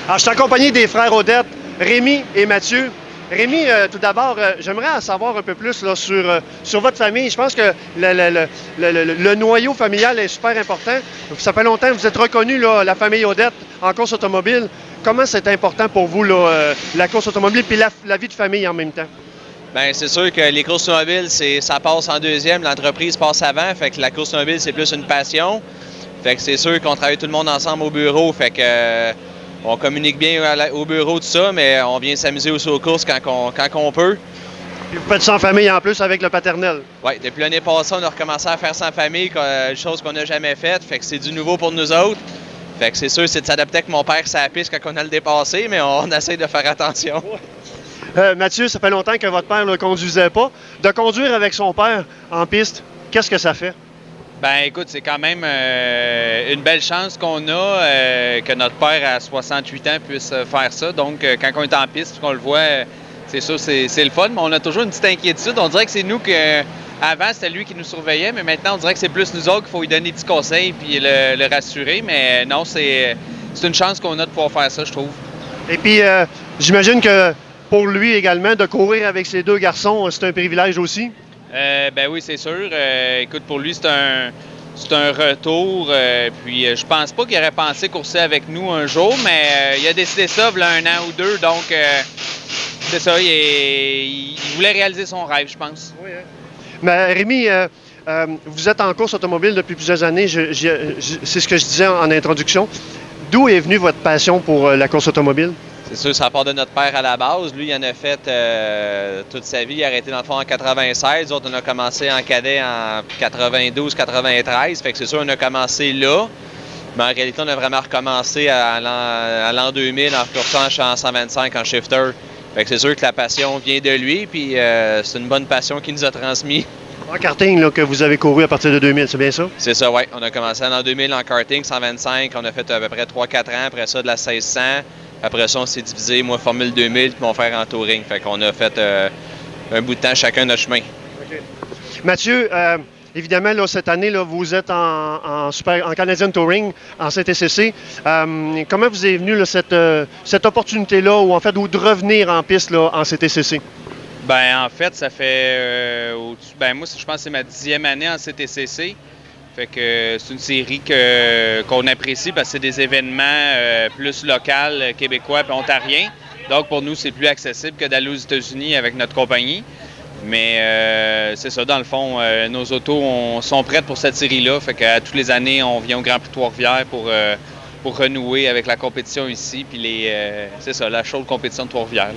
Alors, je suis accompagné des frères Odette, Rémi et Mathieu. Rémi, tout d'abord, j'aimerais en savoir un peu plus là, sur votre famille. Je pense que le noyau familial est super important. Ça fait longtemps que vous êtes reconnu, là, la famille Odette, en course automobile. Comment c'est important pour vous, là, la course automobile et la vie de famille en même temps? Bien, c'est sûr que les courses automobiles, ça passe en deuxième, l'entreprise passe avant. Fait que la course automobile, c'est plus une passion. Fait que c'est sûr qu'on travaille tout le monde ensemble au bureau. Fait que on communique bien au bureau, tout ça, mais on vient s'amuser aussi aux courses quand on peut. Puis vous faites ça en famille en plus avec le paternel. Oui, depuis l'année passée, on a recommencé à faire ça en famille, chose qu'on n'a jamais faite. Fait que c'est du nouveau pour nous autres. Fait que c'est sûr, c'est de s'adapter avec mon père sur la piste quand on a le dépassé, mais on essaie de faire attention. Mathieu, ça fait longtemps que votre père ne conduisait pas. De conduire avec son père en piste, qu'est-ce que ça fait? Ben écoute, c'est quand même une belle chance qu'on a que notre père à 68 ans puisse faire ça. Donc, quand on est en piste, qu'on le voit, c'est sûr, c'est le fun. Mais on a toujours une petite inquiétude. On dirait que c'est nous que avant c'était lui qui nous surveillait, mais maintenant on dirait que c'est plus nous autres qu'il faut lui donner des petits conseils puis le rassurer. Mais non, c'est une chance qu'on a de pouvoir faire ça, je trouve. Et puis, j'imagine que pour lui également, de courir avec ses deux garçons, c'est un privilège aussi. Ben oui, c'est sûr. Écoute, pour lui, c'est un retour. Puis je pense pas qu'il aurait pensé courser avec nous un jour, mais il a décidé ça il y a un an ou deux. Donc, c'est ça. Il voulait réaliser son rêve, je pense. Oui, hein? Mais Rémi, vous êtes en course automobile depuis plusieurs années. C'est ce que je disais en introduction. D'où est venue votre passion pour la course automobile? C'est sûr, ça part de notre père à la base. Lui, il en a fait toute sa vie. Il a arrêté dans le fond en 96. Nous autres, on a commencé en cadet en 92-93. Fait que c'est sûr, on a commencé là. Mais en réalité, on a vraiment recommencé à l'an 2000 en coursant en 125 en shifter. Fait que c'est sûr que la passion vient de lui. Puis c'est une bonne passion qu'il nous a transmise. En karting, là, que vous avez couru à partir de 2000, c'est bien ça? C'est ça, oui. On a commencé en l'an 2000 en karting, 125. On a fait à peu près 3-4 ans. Après ça, de la 1600. Après ça, on s'est divisé, moi, Formule 2000, puis mon frère en touring. Fait qu'on a fait un bout de temps chacun notre chemin. Okay. Mathieu, évidemment, là, cette année, là, vous êtes en Canadian Touring, en CTCC. Comment vous est venue là, cette opportunité-là, ou en fait, de revenir en piste là, en CTCC? Ben en fait, ça fait... moi, je pense que c'est ma 10e année en CTCC. Fait que c'est une série qu'on apprécie parce que c'est des événements plus locaux, québécois et ontariens. Donc pour nous, c'est plus accessible que d'aller aux États-Unis avec notre compagnie. Mais c'est ça, dans le fond, nos autos sont prêtes pour cette série-là. Fait qu'à toutes les années, on vient au Grand Prix de Trois-Rivières pour renouer avec la compétition ici. Puis c'est ça, la chaude compétition de Trois-Rivières.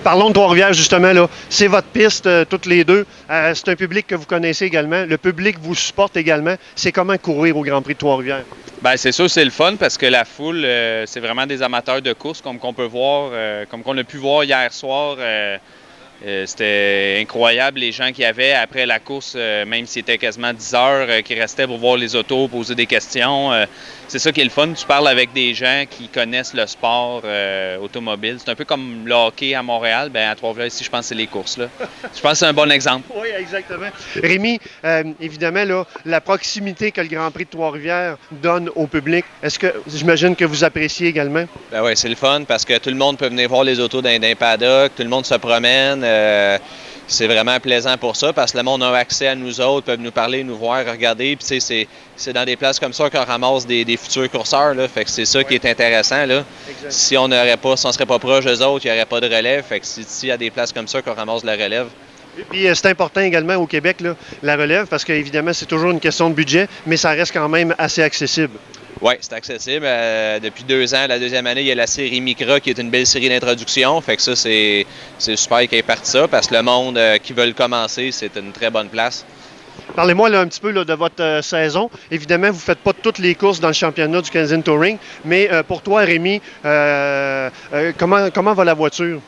Parlons de Trois-Rivières, justement. Là. C'est votre piste, toutes les deux. C'est un public que vous connaissez également. Le public vous supporte également. C'est comment courir au Grand Prix de Trois-Rivières? Bien, c'est sûr, c'est le fun parce que la foule, c'est vraiment des amateurs de course, comme qu'on peut voir, comme qu'on a pu voir hier soir. C'était incroyable les gens qu'il y avait après la course, même s'il était quasiment 10 heures, qui restaient pour voir les autos, poser des questions. C'est ça qui est le fun. Tu parles avec des gens qui connaissent le sport automobile. C'est un peu comme le hockey à Montréal. Bien, à Trois-Rivières, ici, je pense que c'est les courses. Là. Je pense que c'est un bon exemple. Oui, exactement. Rémi, évidemment, là, la proximité que le Grand Prix de Trois-Rivières donne au public, est-ce que j'imagine que vous appréciez également? Ben oui, c'est le fun parce que tout le monde peut venir voir les autos dans paddock, tout le monde se promène. C'est vraiment plaisant pour ça parce que le monde a accès à nous autres, peuvent nous parler, nous voir, regarder. Puis c'est dans des places comme ça qu'on ramasse des futurs courseurs. Là. Fait que c'est ça qui est intéressant. Là. Si on serait pas proche d'eux autres, il n'y aurait pas de relève. Fait que c'est ici à des places comme ça qu'on ramasse la relève. Et puis c'est important également au Québec, là, la relève, parce qu'évidemment, c'est toujours une question de budget, mais ça reste quand même assez accessible. Oui, c'est accessible. Depuis 2 ans, la deuxième année, il y a la série Micra qui est une belle série d'introduction. Fait que ça, c'est super qu'il ait parti ça parce que le monde qui veut commencer, c'est une très bonne place. Parlez-moi là, un petit peu là, de votre saison. Évidemment, vous ne faites pas toutes les courses dans le championnat du Canadian Touring, mais pour toi, Rémi, comment va la voiture?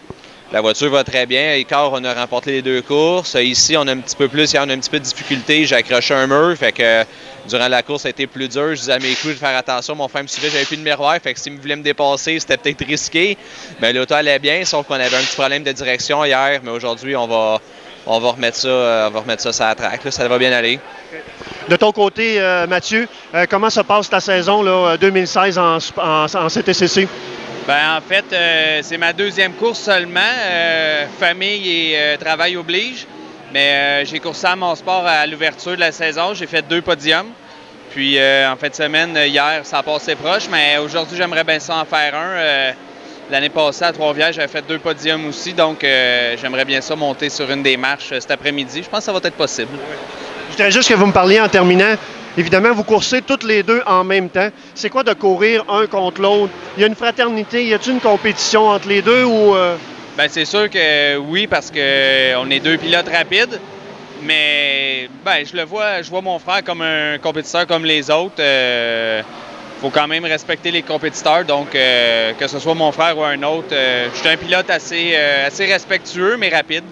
La voiture va très bien. Icar, on a remporté les 2 courses. Ici, on a un petit peu plus, hier, on a un petit peu de difficulté. J'ai accroché un mur, fait que durant la course, ça a été plus dur. Je disais à mes crews de faire attention. Mon frère me suivait, j'avais plus de miroir, fait que s'il voulait me dépasser, c'était peut-être risqué. Mais l'auto allait bien, sauf qu'on avait un petit problème de direction hier. Mais aujourd'hui, on va remettre ça sur la track. Là, ça va bien aller. De ton côté, Mathieu, comment se passe ta saison là, 2016 en CTCC? Ben, en fait, c'est ma deuxième course seulement. Famille et travail oblige. Mais j'ai coursé à mon sport à l'ouverture de la saison. J'ai fait 2 podiums. Puis en fin de semaine, hier, ça a passé proche. Mais aujourd'hui, j'aimerais bien ça en faire un. L'année passée, à Trois-Rivières, j'avais fait 2 podiums aussi. Donc, j'aimerais bien ça monter sur une des marches cet après-midi. Je pense que ça va être possible. Je voudrais juste que vous me parliez en terminant. Évidemment, vous coursez toutes les deux en même temps. C'est quoi de courir un contre l'autre? Il y a une fraternité, y a-t-il une compétition entre les deux ou... Ben, c'est sûr que oui, parce qu'on est 2 pilotes rapides. Mais ben, je vois mon frère comme un compétiteur comme les autres. Faut quand même respecter les compétiteurs, donc que ce soit mon frère ou un autre, je suis un pilote assez respectueux mais rapide.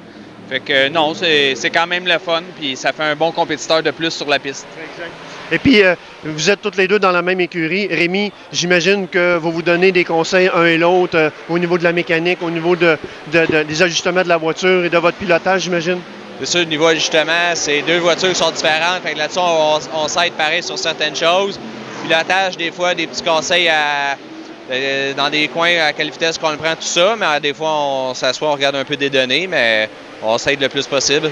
Fait que non, c'est quand même le fun, puis ça fait un bon compétiteur de plus sur la piste. Exact. Et puis, vous êtes toutes les deux dans la même écurie. Rémi, j'imagine que vous vous donnez des conseils un et l'autre au niveau de la mécanique, au niveau des ajustements de la voiture et de votre pilotage, j'imagine? C'est sûr, au niveau ajustement, c'est 2 voitures qui sont différentes. Fait que là-dessus, on s'aide pareil sur certaines choses. Pilotage, des fois, des petits conseils dans des coins à quelle vitesse qu'on le prend, tout ça. Mais des fois, on s'assoit, on regarde un peu des données, mais on s'aide le plus possible.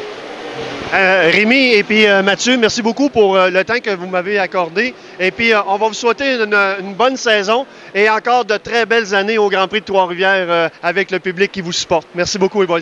Rémi et puis Mathieu, merci beaucoup pour le temps que vous m'avez accordé. Et puis, on va vous souhaiter une bonne saison et encore de très belles années au Grand Prix de Trois-Rivières avec le public qui vous supporte. Merci beaucoup, les boys.